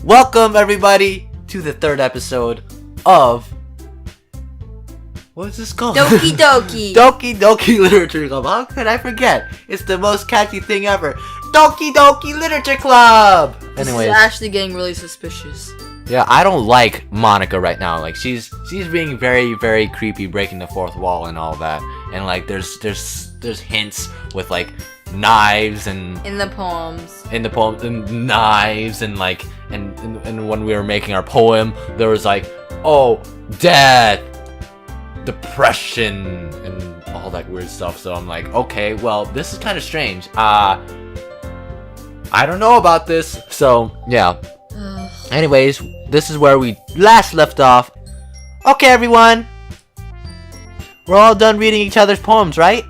Welcome everybody to the third episode of what is this called? Doki Doki. Doki Doki Literature Club. How could I forget? It's the most catchy thing ever. Doki Doki Literature Club. This Anyways, is actually getting really suspicious. yeah, I don't like Monica right now. Like she's being very, very creepy, breaking the fourth wall and all that. And like there's hints with like knives and In the poems. and knives and like and when we were making our poem, there was like, oh, death, depression, and all that weird stuff. So I'm like, okay, well, this is kind of strange. I don't know about this. So yeah. Anyways, this is where we last left off. Okay, everyone. We're all done reading each other's poems, right?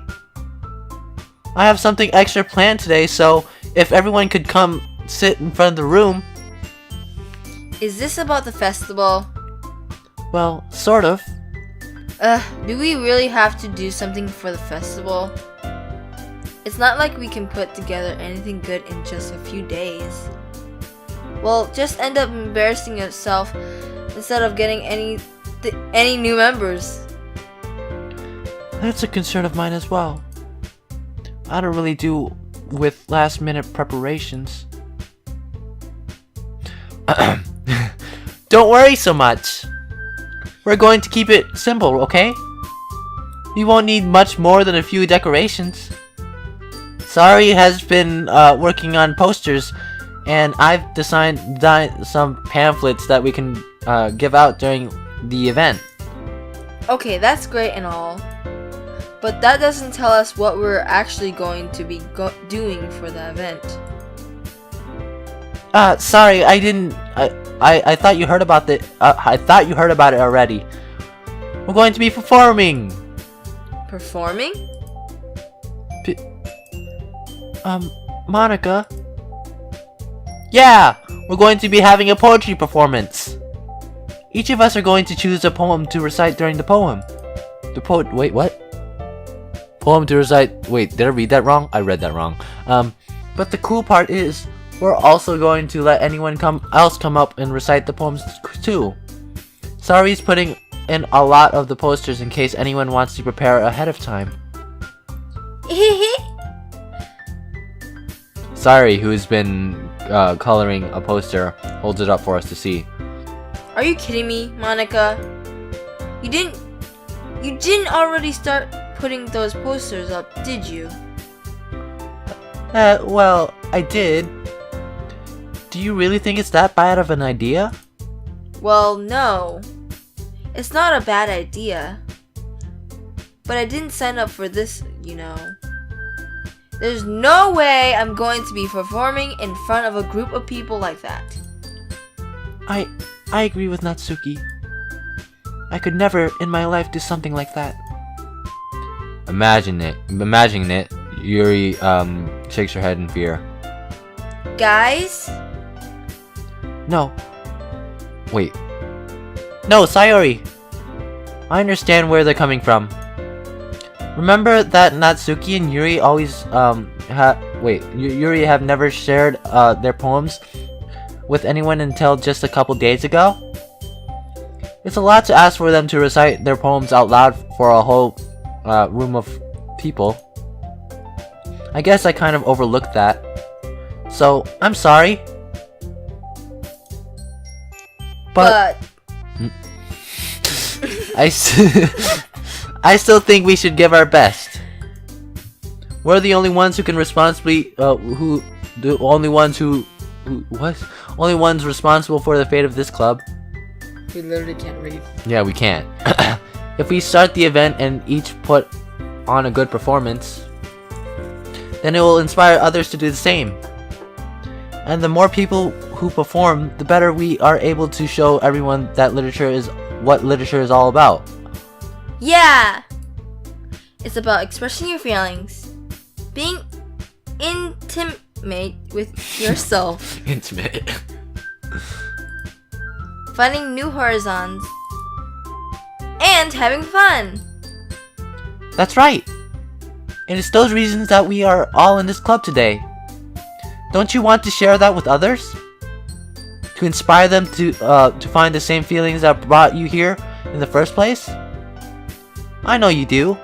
I have something extra planned today, so if everyone could come sit in front of the room. Is this about the festival? Well, sort of. Do we really have to do something for the festival? It's not like we can put together anything good in just a few days. We'll just end up embarrassing ourselves instead of getting any new members. That's a concern of mine as well. I don't really do with last-minute preparations. Don't worry so much. We're going to keep it simple, okay? You won't need much more than a few decorations. Sari has been working on posters, and I've designed some pamphlets that we can give out during the event. Okay, that's great and all. But that doesn't tell us what we're actually going to be doing for the event. Sorry, I didn't. I thought you heard about it. I thought you heard about it already. We're going to be performing. Performing? Monica. Yeah, we're going to be having a poetry performance. Each of us are going to choose a poem to recite during the poem. Wait, what? Poem to recite. Wait, did I read that wrong? I read that wrong. But the cool part is, we're also going to let anyone else come up and recite the poems too. Sari's putting in a lot of the posters in case anyone wants to prepare ahead of time. Sari, who's been coloring a poster, holds it up for us to see. Are you kidding me, Monica? You didn't already start putting those posters up, did you? Well, I did. Do you really think it's that bad of an idea? Well, no. It's not a bad idea. But I didn't sign up for this, you know. There's no way I'm going to be performing in front of a group of people like that. I agree with Natsuki. I could never in my life do something like that. Imagining it, Yuri shakes her head in fear. Guys? No. Wait. No, Sayori! I understand where they're coming from. Remember that Natsuki and Yuri always Yuri have never shared their poems with anyone until just a couple days ago? It's a lot to ask for them to recite their poems out loud for a whole room of people. I guess I kind of overlooked that. So, I'm sorry. But I still think we should give our best. We're the only ones who can responsibly only ones responsible for the fate of this club. We literally can't read. Yeah, we can't. If we start the event and each put on a good performance, then it will inspire others to do the same. And the more people who perform, the better we are able to show everyone that what literature is all about. Yeah! It's about expressing your feelings, being intimate with yourself, Intimate. finding new horizons, and having fun. That's right. And it's those reasons that we are all in this club today. Don't you want to share that with others? to inspire them to find the same feelings that brought you here in the first place? I know you do.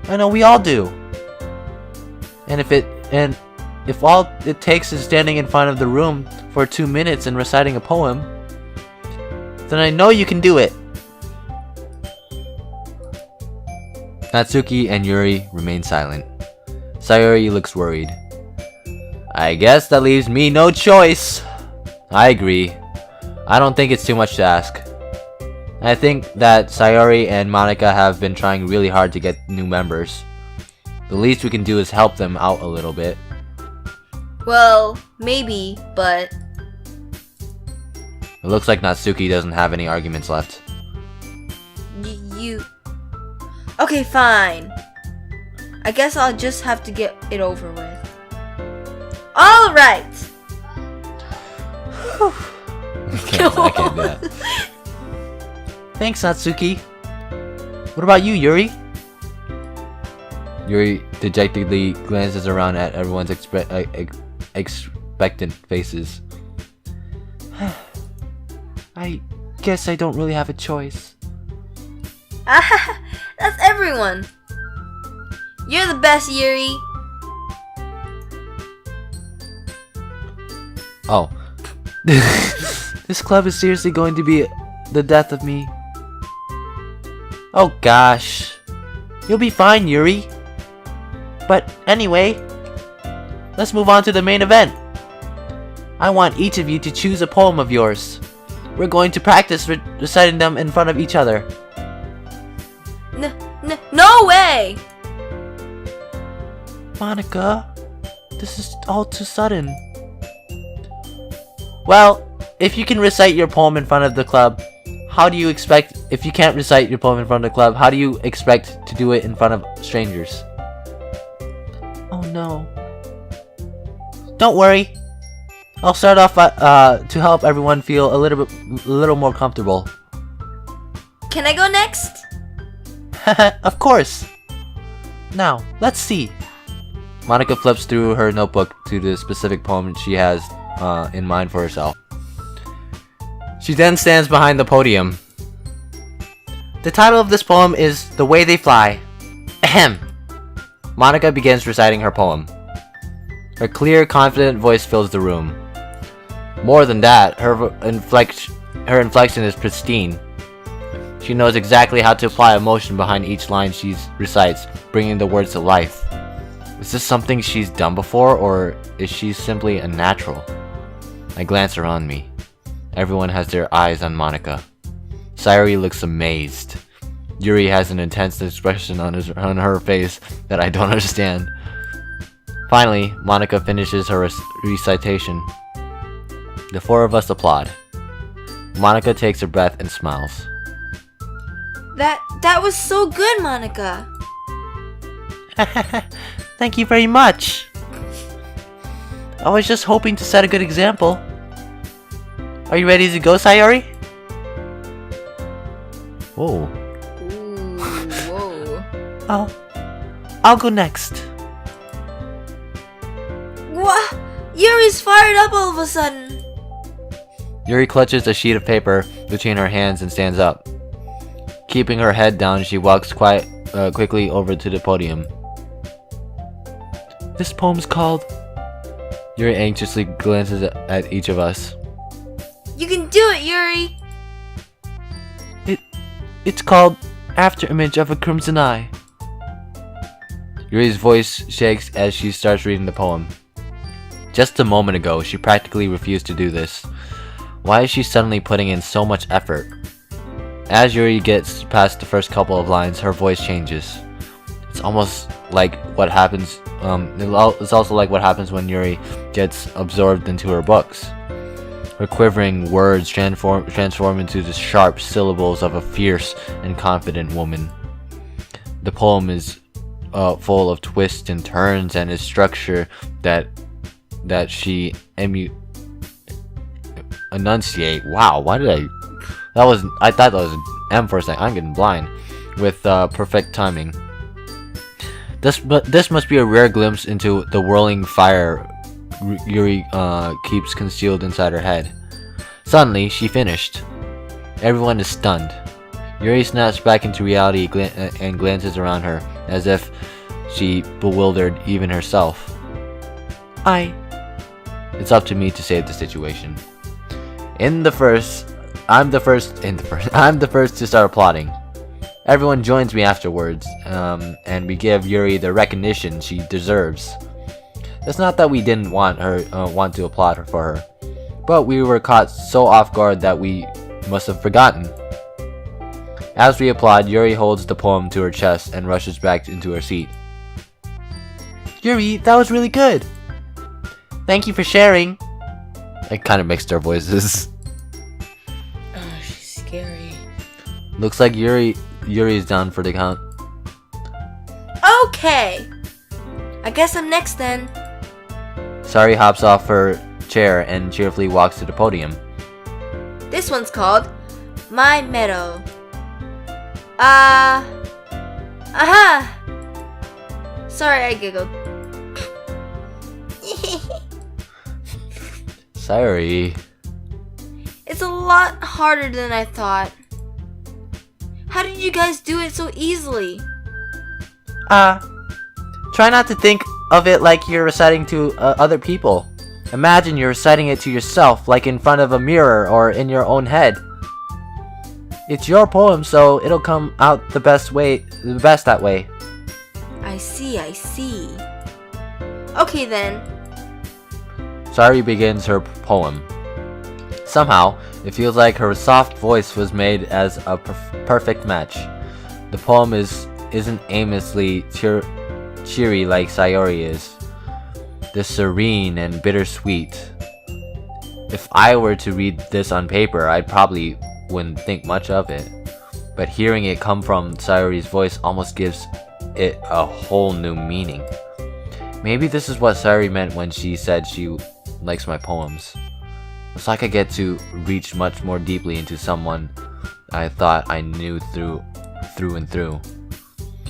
I know we all do. And if all it takes is standing in front of the room for 2 minutes and reciting a poem, then I know you can do it. Natsuki and Yuri remain silent. Sayori looks worried. I guess that leaves me no choice. I agree. I don't think it's too much to ask. I think that Sayori and Monica have been trying really hard to get new members. The least we can do is help them out a little bit. Well, maybe, but... It looks like Natsuki doesn't have any arguments left. You... Okay, fine. I guess I'll just have to get it over with. Alright! I can't do that. Thanks, Natsuki. What about you, Yuri? Yuri dejectedly glances around at everyone's expectant faces. I guess I don't really have a choice. That's everyone. You're the best, Yuri. Oh. This club is seriously going to be the death of me. Oh gosh. You'll be fine, Yuri. But anyway, let's move on to the main event. I want each of you to choose a poem of yours. We're going to practice reciting them in front of each other. No way! Monica, this is all too sudden. Well, if you can recite your poem in front of the club, how do you expect... If you can't recite your poem in front of the club, how do you expect to do it in front of strangers? Oh no. Don't worry. I'll start off to help everyone feel a little more comfortable. Can I go next? Of course. Now, let's see. Monica flips through her notebook to the specific poem she has in mind for herself. She then stands behind the podium. The title of this poem is The Way They Fly. Ahem. Monica begins reciting her poem. Her clear, confident voice fills the room. More than that, her inflection is pristine. She knows exactly how to apply emotion behind each line she recites, bringing the words to life. Is this something she's done before, or is she simply a natural? I glance around me. Everyone has their eyes on Monica. Sayori looks amazed. Yuri has an intense expression on her face that I don't understand. Finally, Monica finishes her recitation. The four of us applaud. Monica takes a breath and smiles. That was so good, Monica. Thank you very much. I was just hoping to set a good example. Are you ready to go, Sayori? Whoa. Ooh, whoa. I'll go next. What? Yuri's fired up all of a sudden. Yuri clutches a sheet of paper between her hands and stands up. Keeping her head down, she walks quickly over to the podium. This poem's called... Yuri anxiously glances at each of us. You can do it, Yuri! It's called Afterimage of a Crimson Eye. Yuri's voice shakes as she starts reading the poem. Just a moment ago, she practically refused to do this. Why is she suddenly putting in so much effort? As Yuri gets past the first couple of lines, her voice changes. It's almost like what happens, it's also like what happens when Yuri gets absorbed into her books. Her quivering words transform into the sharp syllables of a fierce and confident woman. The poem is full of twists and turns, and its structure that she enunciate. Wow, why did I thought that was an M for a second. I'm getting blind. With perfect timing. This must be a rare glimpse into the whirling fire Yuri keeps concealed inside her head. Suddenly, she finished. Everyone is stunned. Yuri snaps back into reality and glances around her, as if she bewildered even herself. It's up to me to save the situation. I'm the first to start applauding. Everyone joins me afterwards, and we give Yuri the recognition she deserves. It's not that we didn't want to applaud her for her, but we were caught so off guard that we must have forgotten. As we applaud, Yuri holds the poem to her chest and rushes back into her seat. Yuri, that was really good! Thank you for sharing! I kind of mixed our voices. Oh, she's scary. Looks like Yuri's down for the count. Okay! I guess I'm next then. Sayori hops off her chair and cheerfully walks to the podium. This one's called My Meadow. Aha! Sorry, I giggled. Sayori. It's a lot harder than I thought. How did you guys do it so easily? Try not to think of it like you're reciting to other people. Imagine you're reciting it to yourself, like in front of a mirror or in your own head. It's your poem, so it'll come out the best that way. I see. Okay then. Sayori begins her poem. Somehow, it feels like her soft voice was made as a perfect match. The poem isn't aimlessly cheery like Sayori is. This serene and bittersweet. If I were to read this on paper, I probably wouldn't think much of it. But hearing it come from Sayori's voice almost gives it a whole new meaning. Maybe this is what Sayori meant when she said she likes my poems. It's like I get to reach much more deeply into someone I thought I knew through and through.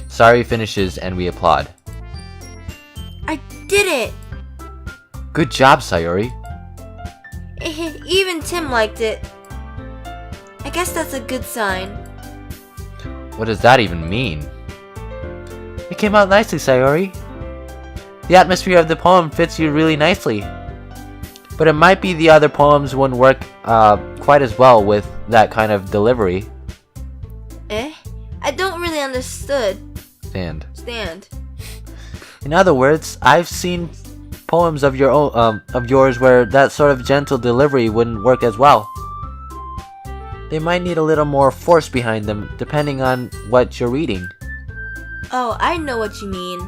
Sayori finishes and we applaud. I did it! Good job, Sayori. Even Tim liked it. I guess that's a good sign. What does that even mean? It came out nicely, Sayori. The atmosphere of the poem fits you really nicely. But it might be the other poems wouldn't work quite as well with that kind of delivery. I don't really understood. Stand. In other words, I've seen poems of yours where that sort of gentle delivery wouldn't work as well. They might need a little more force behind them, depending on what you're reading. Oh, I know what you mean.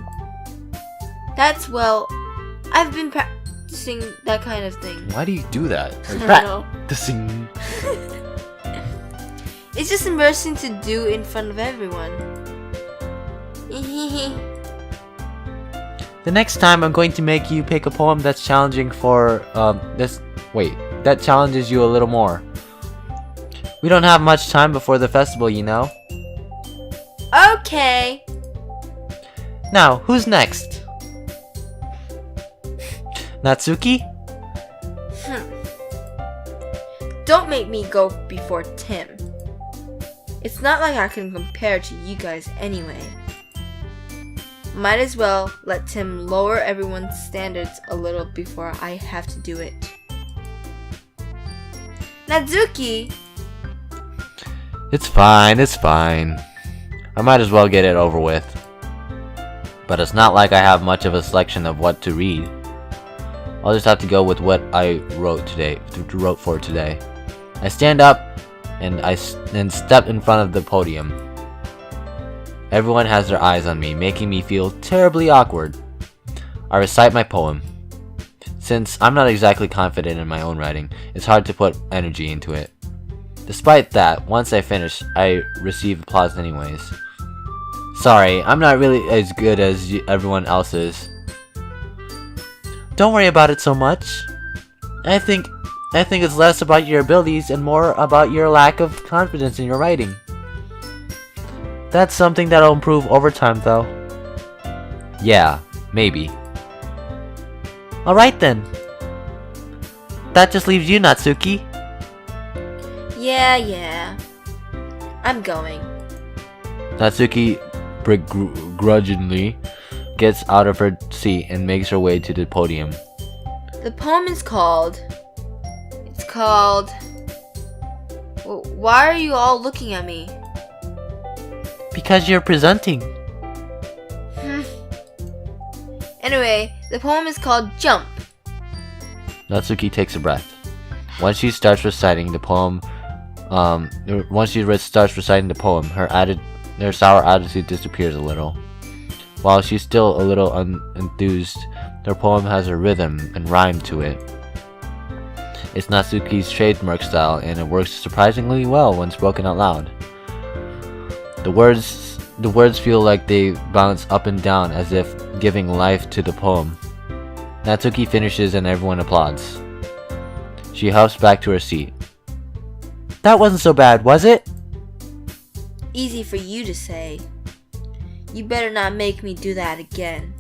I've been practicing that kind of thing. Why do you do that? I don't know. Practicing. It's just embarrassing to do in front of everyone. The next time I'm going to make you pick a poem that's challenging for that challenges you a little more. We don't have much time before the festival, you know. Okay. Now, who's next? Natsuki? Don't make me go before Tim. It's not like I can compare to you guys anyway. Might as well let Tim lower everyone's standards a little before I have to do it. Natsuki! It's fine. I might as well get it over with. But it's not like I have much of a selection of what to read. I'll just have to go with what I wrote for today. I stand up and step in front of the podium. Everyone has their eyes on me, making me feel terribly awkward. I recite my poem. Since I'm not exactly confident in my own writing, it's hard to put energy into it. Despite that, once I finish, I receive applause anyways. Sorry, I'm not really as good as everyone else is. Don't worry about it so much. I think it's less about your abilities and more about your lack of confidence in your writing. That's something that'll improve over time, though. Yeah, maybe. Alright then. That just leaves you, Natsuki. Yeah. I'm going. Natsuki begrudgingly gets out of her seat and makes her way to the podium. The poem is called... Why are you all looking at me? Because you're presenting. Anyway, the poem is called Jump. Natsuki takes a breath. Once she starts reciting the poem, her sour attitude disappears a little. While she's still a little unenthused, her poem has a rhythm and rhyme to it. It's Natsuki's trademark style, and it works surprisingly well when spoken out loud. The words feel like they bounce up and down as if giving life to the poem. Natsuki finishes and everyone applauds. She huffs back to her seat. That wasn't so bad, was it? Easy for you to say. You better not make me do that again.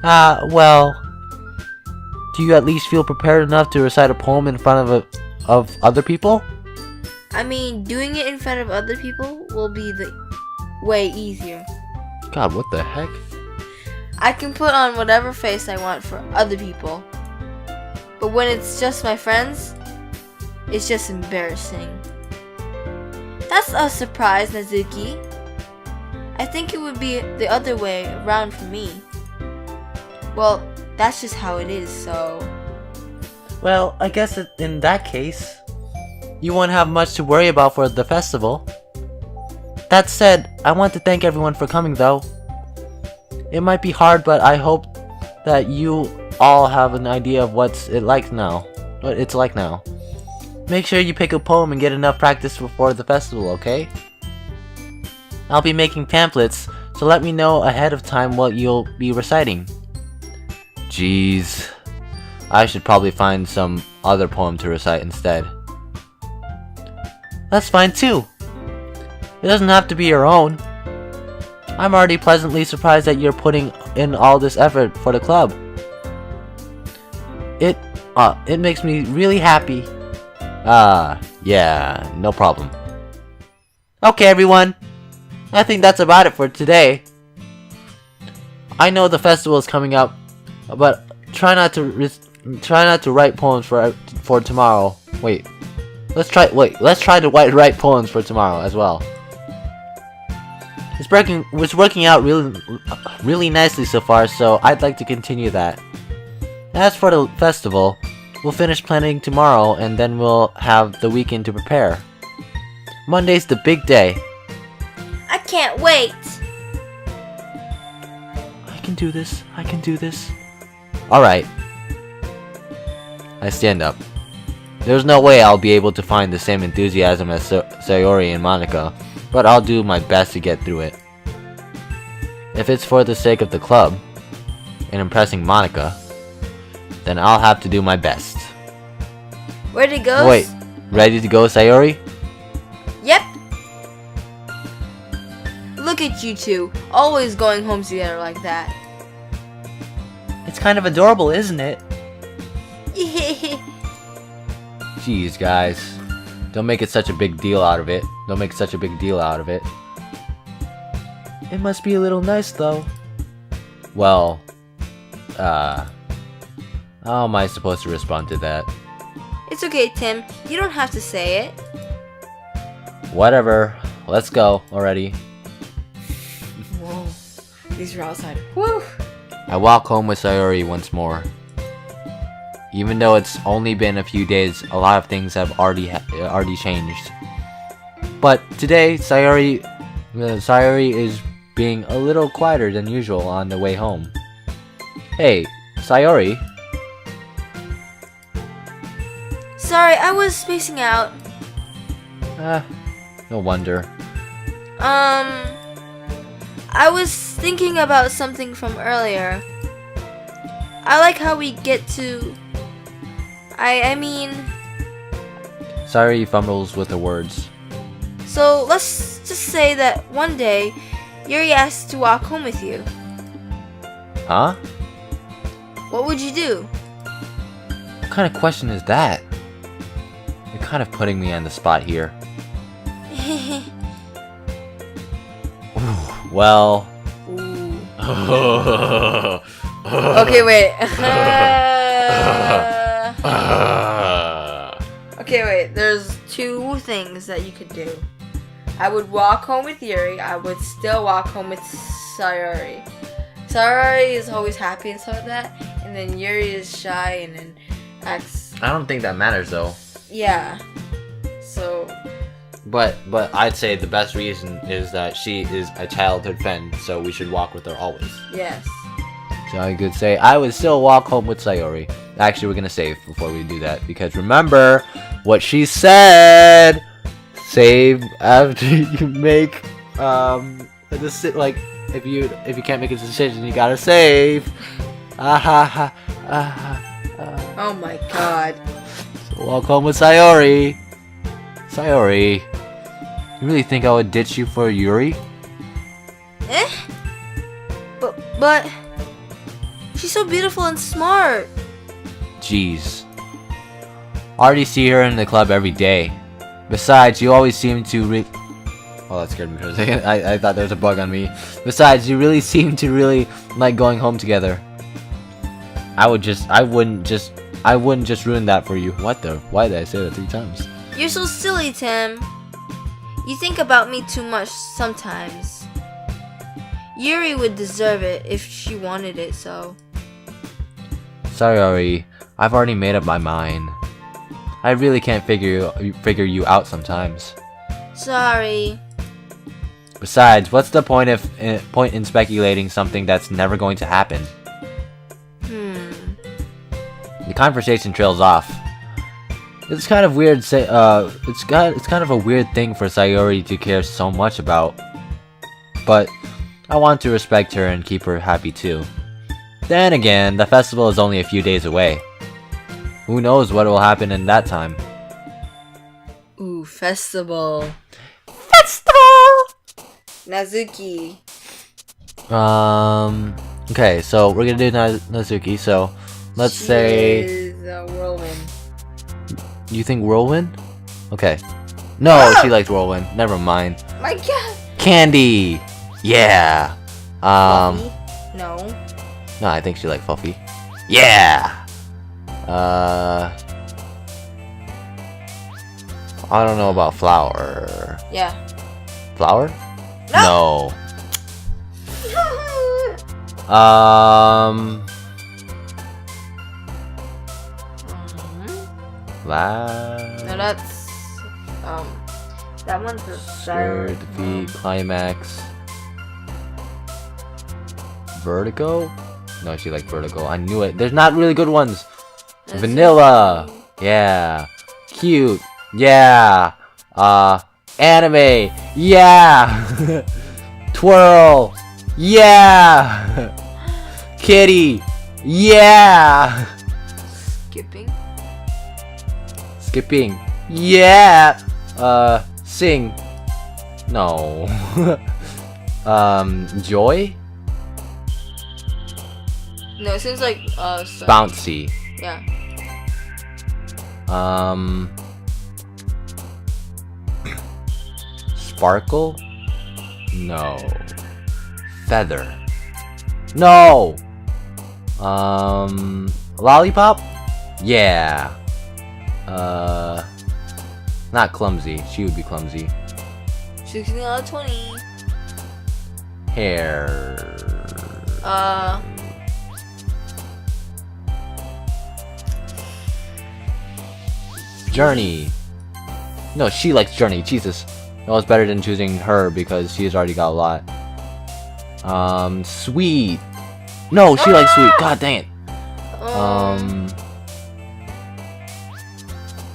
Well... Do you at least feel prepared enough to recite a poem in front of other people? I mean, doing it in front of other people will be the way easier. God, what the heck? I can put on whatever face I want for other people. But when it's just my friends, it's just embarrassing. That's a surprise, Natsuki. I think it would be the other way around for me. Well, that's just how it is, so... Well, I guess in that case, you won't have much to worry about for the festival. That said, I want to thank everyone for coming though. It might be hard, but I hope that you all have an idea of what it's like now. Make sure you pick a poem and get enough practice before the festival, okay? I'll be making pamphlets, so let me know ahead of time what you'll be reciting. Jeez, I should probably find some other poem to recite instead. That's fine too. It doesn't have to be your own. I'm already pleasantly surprised that you're putting in all this effort for the club. It makes me really happy. Yeah, no problem. Okay, everyone. I think that's about it for today. I know the festival is coming up, but try not to write poems for tomorrow. Let's try to write poems for tomorrow as well. It's working out really nicely so far, so I'd like to continue that. As for the festival, we'll finish planning tomorrow and then we'll have the weekend to prepare. Monday's the big day. I can't wait! I can do this. Alright. I stand up. There's no way I'll be able to find the same enthusiasm as Sayori and Monica, but I'll do my best to get through it. If it's for the sake of the club, and impressing Monica, then I'll have to do my best. Where'd it go? Wait, ready to go, Sayori? Yep. Look at you two, always going home together like that. It's kind of adorable, isn't it? Jeez, guys. Don't make such a big deal out of it. It must be a little nice, though. Well, how am I supposed to respond to that? It's okay, Tim. You don't have to say it. Whatever. Let's go already. Whoa. These are outside. Woo! I walk home with Sayori once more. Even though it's only been a few days, a lot of things have already changed. But today, Sayori is being a little quieter than usual on the way home. Hey, Sayori. Sorry, I was spacing out. No wonder. I was thinking about something from earlier. I like how we get to... I mean... Sayori fumbles with her words. So, let's just say that one day, Yuri asked to walk home with you. Huh? What would you do? What kind of question is that? You're kind of putting me on the spot here. Ooh, well. Ooh. Okay, wait. Okay, wait. There's two things that you could do. I would walk home with Yuri. I would still walk home with Sayori. Sayori is always happy and stuff like that. And then Yuri is shy and then acts... I don't think that matters though. Yeah. So... But I'd say the best reason is that she is a childhood friend, so we should walk with her always. Yes. So I could say I would still walk home with Sayori. Actually, we're gonna save before we do that because remember what she said. Save after you make like if you can't make a decision, you gotta save. Oh my god. So walk home with Sayori. Sayori, you really think I would ditch you for Yuri? But she's so beautiful and smart. Jeez. I already see her in the club every day. Besides, you always seem to oh, that scared me for a second. I thought there was a bug on me. Besides, you really seem to really like going home together. I wouldn't just ruin that for you. What the? Why did I say that 3 times? You're so silly, Tim. You think about me too much sometimes. Yuri would deserve it if she wanted it, so. Sorry, I've already made up my mind. I really can't figure you out sometimes. Sorry. Besides, what's the point in speculating something that's never going to happen? The conversation trails off. It's kind of weird. It's kind of a weird thing for Sayori to care so much about, but I want to respect her and keep her happy too. Then again, the festival is only a few days away. Who knows what will happen in that time? Ooh, festival. Nazuki. Okay, so we're gonna do Nazuki. So let's say. Is a whirlwind. You think whirlwind? Okay. No, she likes whirlwind. Never mind. My God. Candy. Yeah. Fluffy? No. No, I think she likes Fluffy. Yeah. I don't know about flower. Yeah. Flower? No. No, that's that one's a sure, defeat, climax. Vertigo? No, she liked Vertigo. I knew it. There's not really good ones. That's Vanilla. Yeah. Cute. Yeah. Anime. Yeah. Twirl. Yeah. Kitty. Yeah. Skipping. Yeah. Sing. No. Joy? No, it seems like Bouncy. Yeah. Sparkle? No. Feather. No. Lollipop? Yeah. Not clumsy. She would be clumsy. 16 out of 20. Hair. Journey. No, she likes Journey. Jesus. That was better than choosing her because she's already got a lot. Sweet. No, she likes sweet. God dang it.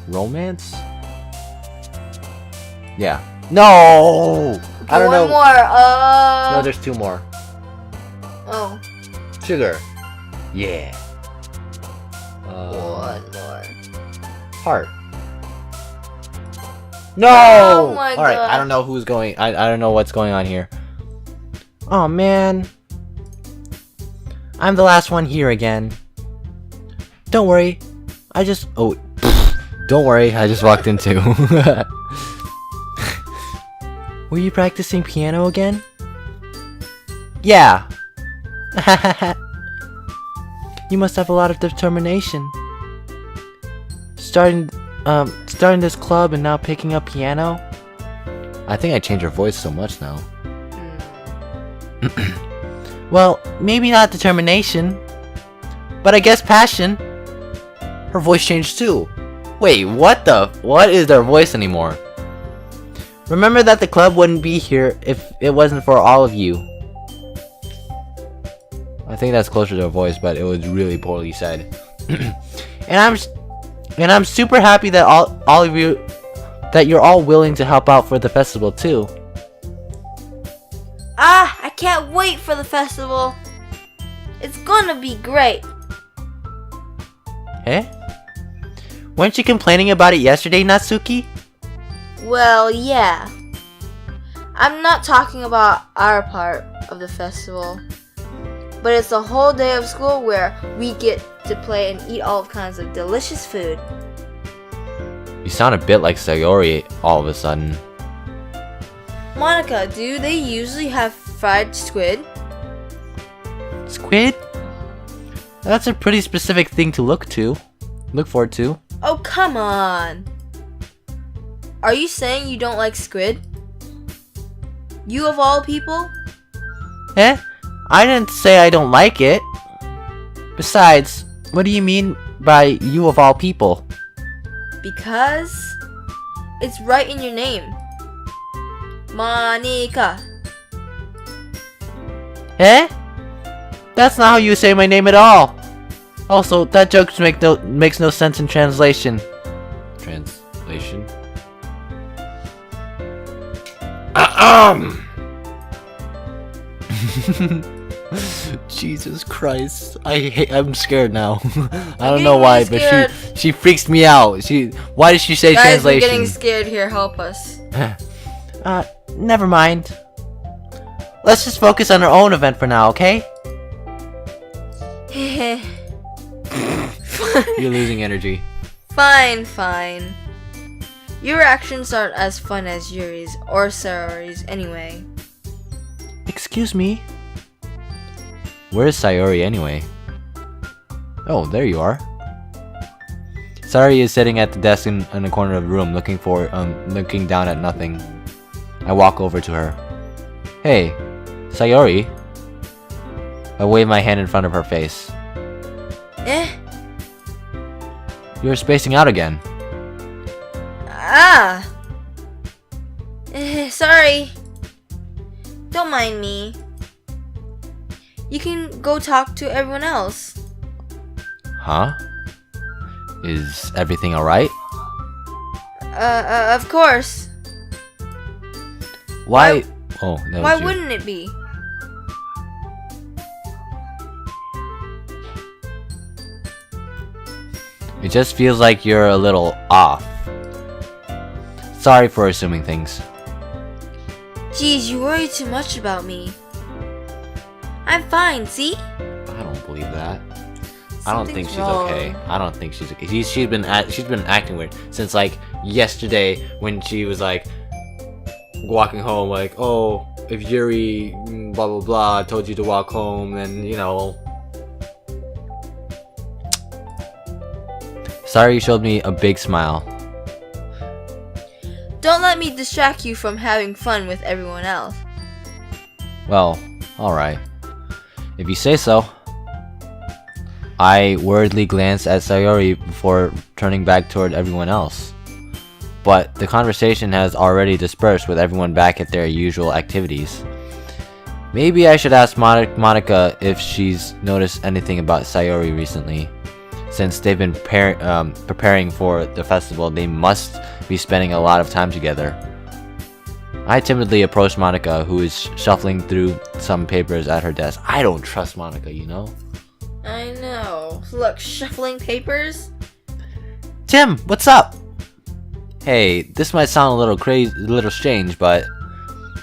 Romance? Yeah. No! I don't know. One more. No, there's 2 more. Oh. Sugar. Yeah. One more. Heart. No! Oh my Alright, God. I don't know who's going. I don't know what's going on here. Oh man. I'm the last one here again. Don't worry. I just. Oh. Don't worry, I just walked in too. Were you practicing piano again? Yeah. You must have a lot of determination. Starting this club and now picking up piano? I think I changed her voice so much now. Well, maybe not determination, but I guess passion. Her voice changed too. Wait, what is their voice anymore? Remember that the club wouldn't be here if it wasn't for all of you. I think that's closer to a voice, but it was really poorly said. And I'm super happy that all of you, that you're all willing to help out for the festival too. I can't wait for the festival. It's gonna be great. Eh? Weren't you complaining about it yesterday, Natsuki? Well, yeah. I'm not talking about our part of the festival, but it's a whole day of school where we get to play and eat all kinds of delicious food. You sound a bit like Sayori all of a sudden. Monica, do they usually have fried squid? Squid? That's a pretty specific thing to look forward to. Oh, come on. Are you saying you don't like squid? You of all people? Eh? I didn't say I don't like it. Besides, what do you mean by you of all people? Because it's right in your name. Monica. Eh? That's not how you say my name at all. Also, that joke makes no sense in translation. Translation? Jesus Christ. I'm scared now. I don't know why, but she freaks me out. Why did she say Guys, translation? we're getting scared here. Help us. Never mind. Let's just focus on our own event for now, okay? You're losing energy. Fine. Your actions aren't as fun as Yuri's or Sayori's anyway. Excuse me? Where's Sayori anyway? Oh, there you are. Sayori is sitting at the desk in the corner of the room looking down at nothing. I walk over to her. Hey, Sayori. I wave my hand in front of her face. Eh? You're spacing out again. Sorry. Don't mind me. You can go talk to everyone else. Huh? Is everything alright? Of course. Why? Oh, that was Why you. wouldn't it be? It just feels like you're a little off. Sorry for assuming things. Geez, you worry too much about me. I'm fine, see? I don't believe that. I don't think Something's she's wrong. okay. I don't think she's okay. She's been acting weird since like yesterday when she was like walking home like, oh, if Yuri blah blah blah told you to walk home, then you know. Sorry, you showed me a big smile. Don't let me distract you from having fun with everyone else. Well, alright. If you say so. I worriedly glanced at Sayori before turning back toward everyone else. But the conversation has already dispersed with everyone back at their usual activities. Maybe I should ask Monica if she's noticed anything about Sayori recently. Since they've been preparing for the festival, they must be spending a lot of time together. I timidly approached Monica, who is shuffling through some papers at her desk. I don't trust Monica, you know? I know. Look, shuffling papers? Tim, what's up? Hey, this might sound a little crazy, a little strange, but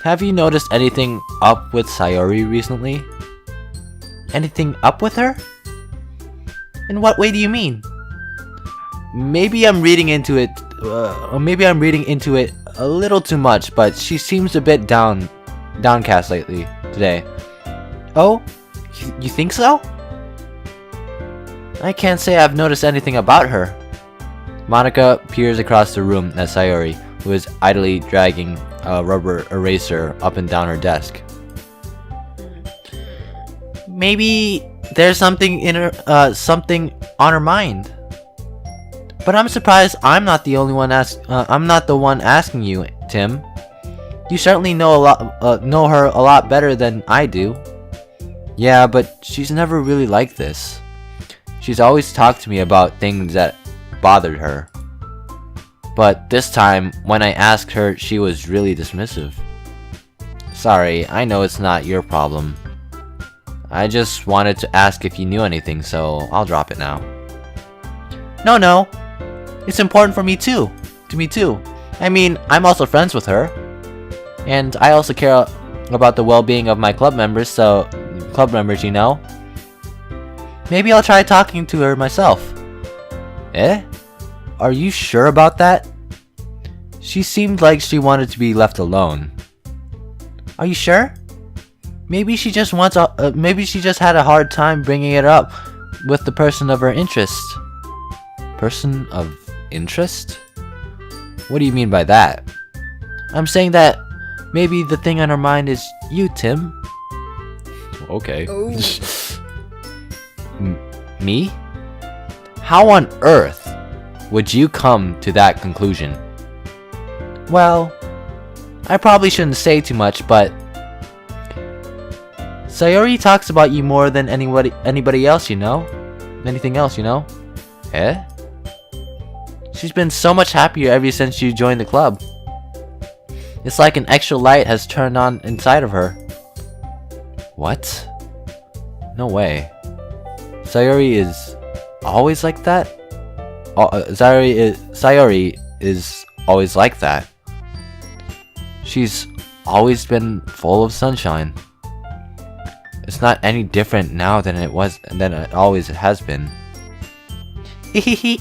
have you noticed anything up with Sayori recently? Anything up with her? In what way do you mean? maybe I'm reading into it. Maybe I'm reading into it a little too much, but she seems a bit downcast lately today. Oh, you think so? I can't say I've noticed anything about her. Monica peers across the room at Sayori, who is idly dragging a rubber eraser up and down her desk. Maybe there's something in her, something on her mind. But I'm surprised I'm not the only one I'm not the one asking you, Tim. You certainly know her a lot better than I do. Yeah, but she's never really like this. She's always talked to me about things that bothered her. But this time, when I asked her, she was really dismissive. Sorry, I know it's not your problem. I just wanted to ask if you knew anything, so I'll drop it now. No. It's important for me too. To me too. I mean, I'm also friends with her. And I also care about the well-being of my club members, you know. Maybe I'll try talking to her myself. Eh? Are you sure about that? She seemed like she wanted to be left alone. Are you sure? Maybe she just had a hard time bringing it up with the person of her interest. Person of interest? What do you mean by that? I'm saying that maybe the thing on her mind is you, Tim. Okay. Oh. Me? How on earth would you come to that conclusion? Well, I probably shouldn't say too much, but Sayori talks about you more than anybody else, you know? Anything else, you know? Eh? She's been so much happier ever since you joined the club. It's like an extra light has turned on inside of her. What? No way. Sayori is always like that? Sayori is always like that. She's always been full of sunshine. It's not any different now than it always has been. Hehehe.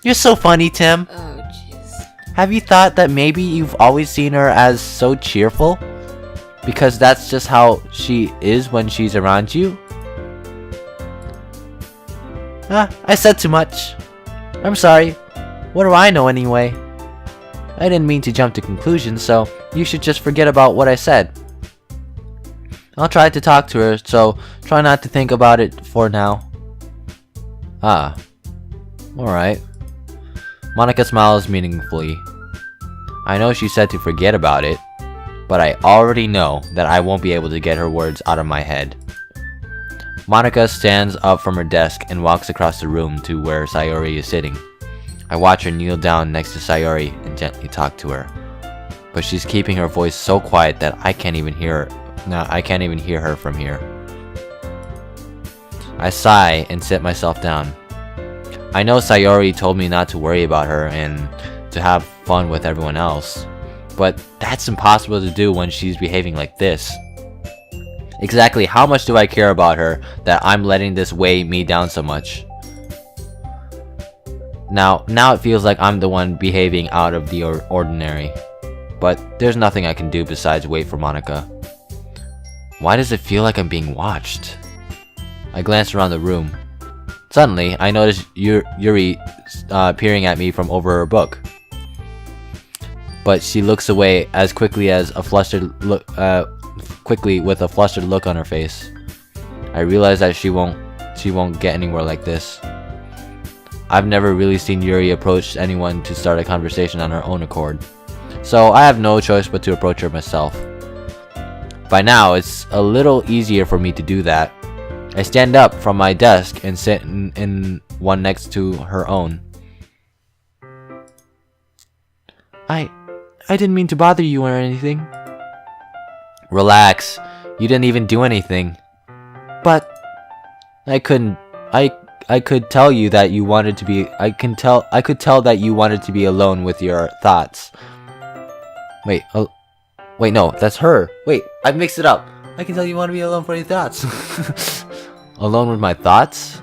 You're so funny, Tim. Oh, jeez. Have you thought that maybe you've always seen her as so cheerful? Because that's just how she is when she's around you? I said too much. I'm sorry. What do I know anyway? I didn't mean to jump to conclusions, so you should just forget about what I said. I'll try to talk to her, so try not to think about it for now. Ah. Alright. Monica smiles meaningfully. I know she said to forget about it, but I already know that I won't be able to get her words out of my head. Monica stands up from her desk and walks across the room to where Sayori is sitting. I watch her kneel down next to Sayori and gently talk to her. But she's keeping her voice so quiet that I can't even hear her from here. I sigh and sit myself down. I know Sayori told me not to worry about her and to have fun with everyone else, but that's impossible to do when she's behaving like this. Exactly how much do I care about her that I'm letting this weigh me down so much? Now it feels like I'm the one behaving out of the ordinary, but there's nothing I can do besides wait for Monica. Why does it feel like I'm being watched? I glance around the room. Suddenly, I notice Yuri peering at me from over her book. But she looks away as quickly with a flustered look on her face. I realize that she won't get anywhere like this. I've never really seen Yuri approach anyone to start a conversation on her own accord, so I have no choice but to approach her myself. By now, it's a little easier for me to do that. I stand up from my desk and sit in one next to her own. I didn't mean to bother you or anything. Relax. You didn't even do anything. But I could tell you that you wanted to be I could tell that you wanted to be alone with your thoughts. Wait, no, that's her. Wait, I've mixed it up. I can tell you want to be alone for your thoughts. Alone with my thoughts?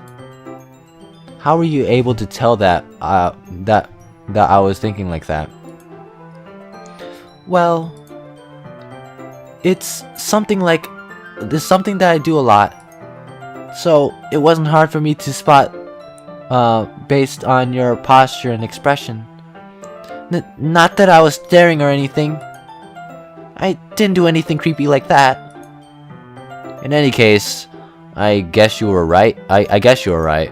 how were you able to tell that I was thinking like that? Well, it's something that I do a lot. So it wasn't hard for me to spot based on your posture and expression. Not that I was staring or anything. I didn't do anything creepy like that. In any case, I guess you were right. I guess you were right.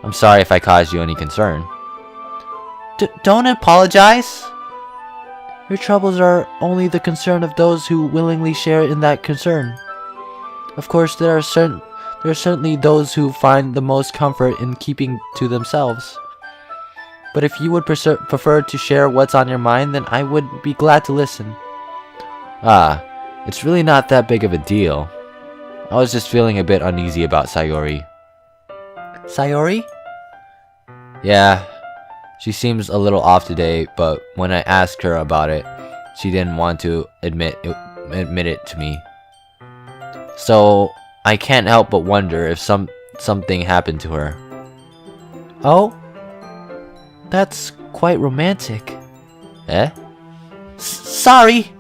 I'm sorry if I caused you any concern. Don't apologize. Your troubles are only the concern of those who willingly share in that concern. Of course, there are certainly those who find the most comfort in keeping to themselves. But if you would prefer to share what's on your mind, then I would be glad to listen. It's really not that big of a deal. I was just feeling a bit uneasy about Sayori. Sayori? Yeah, she seems a little off today, but when I asked her about it, she didn't want to admit it to me. So I can't help but wonder if something happened to her. Oh? That's quite romantic. Eh? Sorry!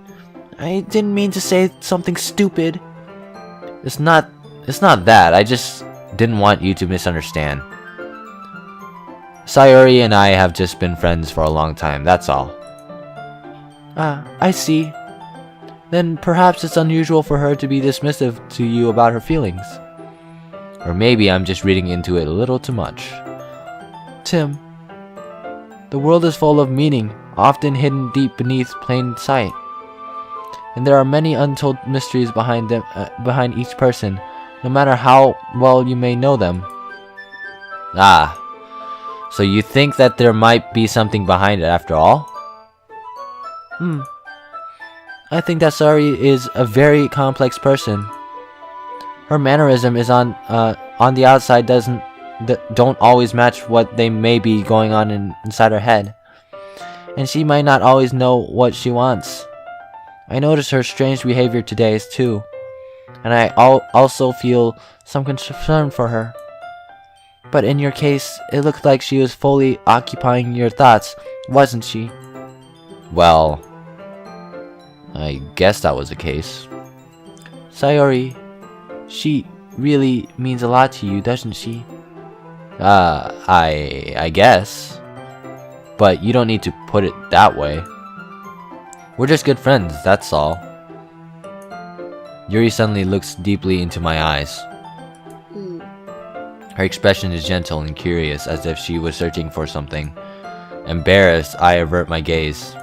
I didn't mean to say something stupid. It's not that. I just didn't want you to misunderstand. Sayori and I have just been friends for a long time, that's all. I see. Then perhaps it's unusual for her to be dismissive to you about her feelings. Or maybe I'm just reading into it a little too much. Tim, the world is full of meaning, often hidden deep beneath plain sight. And there are many untold mysteries behind each person, no matter how well you may know them. So you think that there might be something behind it after all? I think that Sayori is a very complex person. Her mannerism is on the outside don't always match what they may be going on inside her head. And she might not always know what she wants. I notice her strange behavior today too, and I also feel some concern for her. But in your case, it looked like she was fully occupying your thoughts, wasn't she? Well, I guess that was the case. Sayori, she really means a lot to you, doesn't she? I guess. But you don't need to put it that way. We're just good friends, that's all. Yuri suddenly looks deeply into my eyes. Her expression is gentle and curious, as if she was searching for something. Embarrassed, I avert my gaze.